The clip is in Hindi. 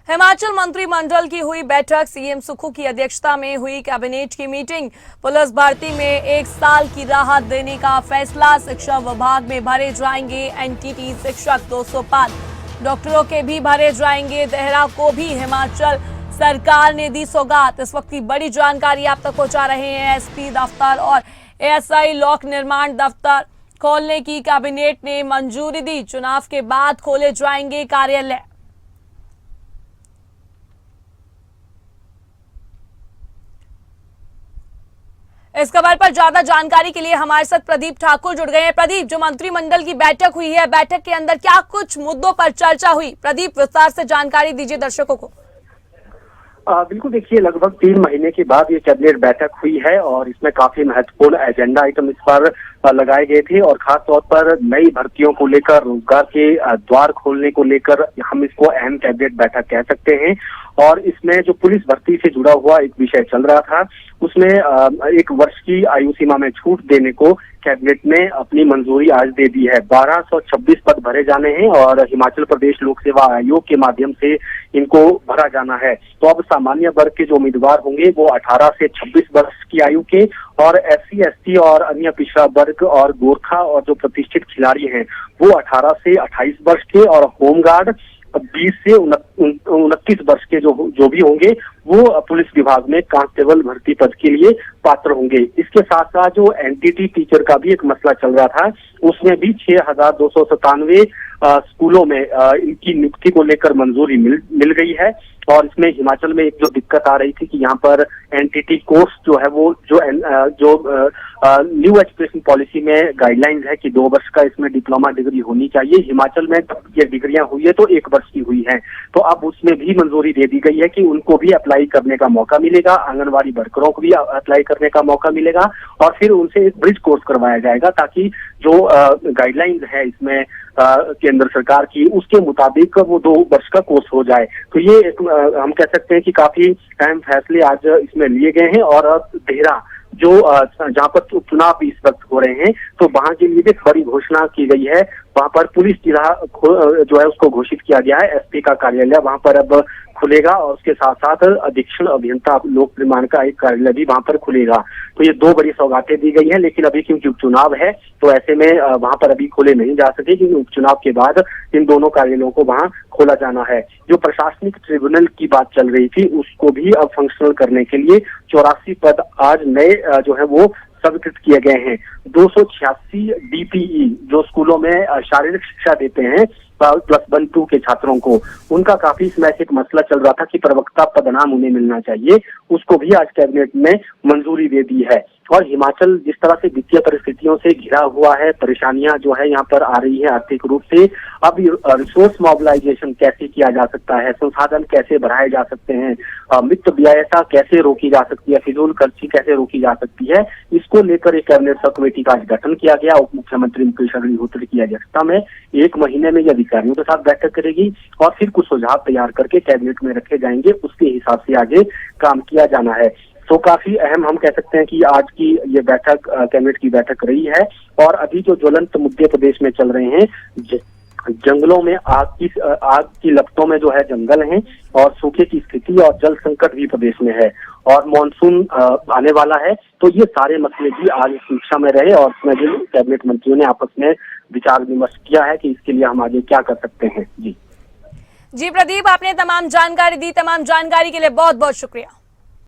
हिमाचल मंत्रिमंडल की हुई बैठक। सीएम सुक्खू की अध्यक्षता में हुई कैबिनेट की मीटिंग। पुलिस भर्ती में 1 साल की राहत देने का फैसला। शिक्षा विभाग में भरे जाएंगे एनटीटी शिक्षक 200 पद। डॉक्टरों के भी भरे जाएंगे। देहरा को भी हिमाचल सरकार ने दी सौगात। इस वक्त की बड़ी जानकारी आप तक पहुंचा रहे हैं। एसपी दफ्तर और एएसआई लोक निर्माण दफ्तर खोलने की कैबिनेट ने मंजूरी दी। चुनाव के बाद खोले जाएंगे कार्यालय। इस खबर पर ज्यादा जानकारी के लिए हमारे साथ प्रदीप ठाकुर जुड़ गए हैं। प्रदीप, जो मंत्रिमंडल की बैठक हुई है, बैठक के अंदर क्या कुछ मुद्दों पर चर्चा हुई? प्रदीप, विस्तार से जानकारी दीजिए दर्शकों को। बिल्कुल, देखिए, लगभग 3 महीने के बाद ये कैबिनेट बैठक हुई है और इसमें काफी महत्वपूर्ण एजेंडा आइटम इस पर लगाए गए थे और खास तौर पर नई भर्तियों को लेकर, रोजगार के द्वार खोलने को लेकर हम इसको अहम कैबिनेट बैठक कह सकते हैं। और इसमें जो पुलिस भर्ती से जुड़ा हुआ एक विषय चल रहा था, उसमें 1 वर्ष की आयु सीमा में छूट देने को कैबिनेट ने अपनी मंजूरी आज दे दी है। 1226 पद भरे जाने हैं और हिमाचल प्रदेश लोक सेवा आयोग के माध्यम से इनको भरा जाना है। तो अब सामान्य वर्ग के जो उम्मीदवार होंगे वो 18 से 26 वर्ष की आयु के, और SC, ST और अन्य पिछड़ा वर्ग और गोरखा और जो प्रतिष्ठित खिलाड़ी हैं वो 18 से 28 वर्ष के, और होमगार्ड 20 से 29 वर्ष के जो भी होंगे वो पुलिस विभाग में कांस्टेबल भर्ती पद के लिए पात्र होंगे। इसके साथ साथ जो एनटीटी टीचर का भी एक मसला चल रहा था, उसमें भी 6297 स्कूलों में इनकी नियुक्ति को लेकर मंजूरी मिल गई है। और इसमें हिमाचल में एक जो दिक्कत आ रही थी कि यहाँ पर एनटीटी कोर्स जो है वो जो न्यू एजुकेशन पॉलिसी में गाइडलाइंस है कि 2 वर्ष का इसमें डिप्लोमा डिग्री होनी चाहिए। हिमाचल में ये डिग्रियां हुई है तो 1 वर्ष की हुई है। तो अब उसमें भी मंजूरी दे दी गई है कि उनको भी अप्लाई करने का मौका मिलेगा, आंगनबाड़ी वर्करों को भी अप्लाई करने का मौका मिलेगा, और फिर उनसे एक ब्रिज कोर्स करवाया जाएगा ताकि जो गाइडलाइंस है इसमें केंद्र सरकार की, उसके मुताबिक वो 2 वर्ष का कोर्स हो जाए। तो ये हम कह सकते हैं कि काफी अहम फैसले आज इसमें लिए गए हैं। और देहरा जो जहाँ पर चुनाव इस वक्त हो रहे हैं, तो वहां के लिए भी बड़ी घोषणा की गई है। वहां पर पुलिस जिला जो है उसको घोषित किया गया है। एसपी का कार्यालय वहां पर अब खुलेगा और उसके साथ साथ अधीक्षण अभियंता लोक निर्माण का एक कार्यालय भी वहां पर खुलेगा। तो ये 2 बड़ी सौगातें दी गई हैं, लेकिन अभी क्योंकि उपचुनाव है तो ऐसे में वहां पर अभी खोले नहीं जा सके, क्योंकि उपचुनाव के बाद इन दोनों कार्यालयों को वहां खोला जाना है। जो प्रशासनिक ट्रिब्यूनल की बात चल रही थी, उसको भी अब फंक्शनल करने के लिए 84 पद आज नए जो है वो स्वीकृत किए गए हैं। 286 DPE जो स्कूलों में शारीरिक शिक्षा देते हैं +1-2 के छात्रों को, उनका काफी इसमें एक मसला चल रहा था कि प्रवक्ता पदनाम उन्हें मिलना चाहिए, उसको भी आज कैबिनेट ने मंजूरी दे दी है। और हिमाचल जिस तरह से वित्तीय परिस्थितियों से घिरा हुआ है, परेशानियां जो है यहाँ पर आ रही है आर्थिक रूप से, अब रिसोर्स मोबिलाइजेशन कैसे किया जा सकता है, संसाधन कैसे बढ़ाए जा सकते हैं, वित्त व्ययता कैसे रोकी जा सकती है, फिजूल खर्ची कैसे रोकी जा सकती है, इसको लेकर एक कैबिनेट सब कमेटी का गठन किया गया। उप मुख्यमंत्री मुकेश अग्निहोत्री की अध्यक्षता में 1 महीने में ये अधिकारियों के साथ बैठक करेगी और फिर कुछ सुझाव तैयार करके कैबिनेट में रखे जाएंगे। उसके हिसाब से आगे काम किया जाना है। तो काफी अहम हम कह सकते हैं कि आज की ये बैठक कैबिनेट की बैठक रही है। और अभी जो ज्वलंत मुद्दे प्रदेश में चल रहे हैं, जंगलों में आग की लपटों में जो है जंगल हैं, और सूखे की स्थिति और जल संकट भी प्रदेश में है, और मानसून आने वाला है। तो ये सारे मसले भी आज समीक्षा में रहे और उसमें भी कैबिनेट मंत्रियों ने आपस में विचार विमर्श किया है कि इसके लिए हम आगे क्या कर सकते हैं। जी प्रदीप, आपने तमाम जानकारी दी। तमाम जानकारी के लिए बहुत बहुत शुक्रिया।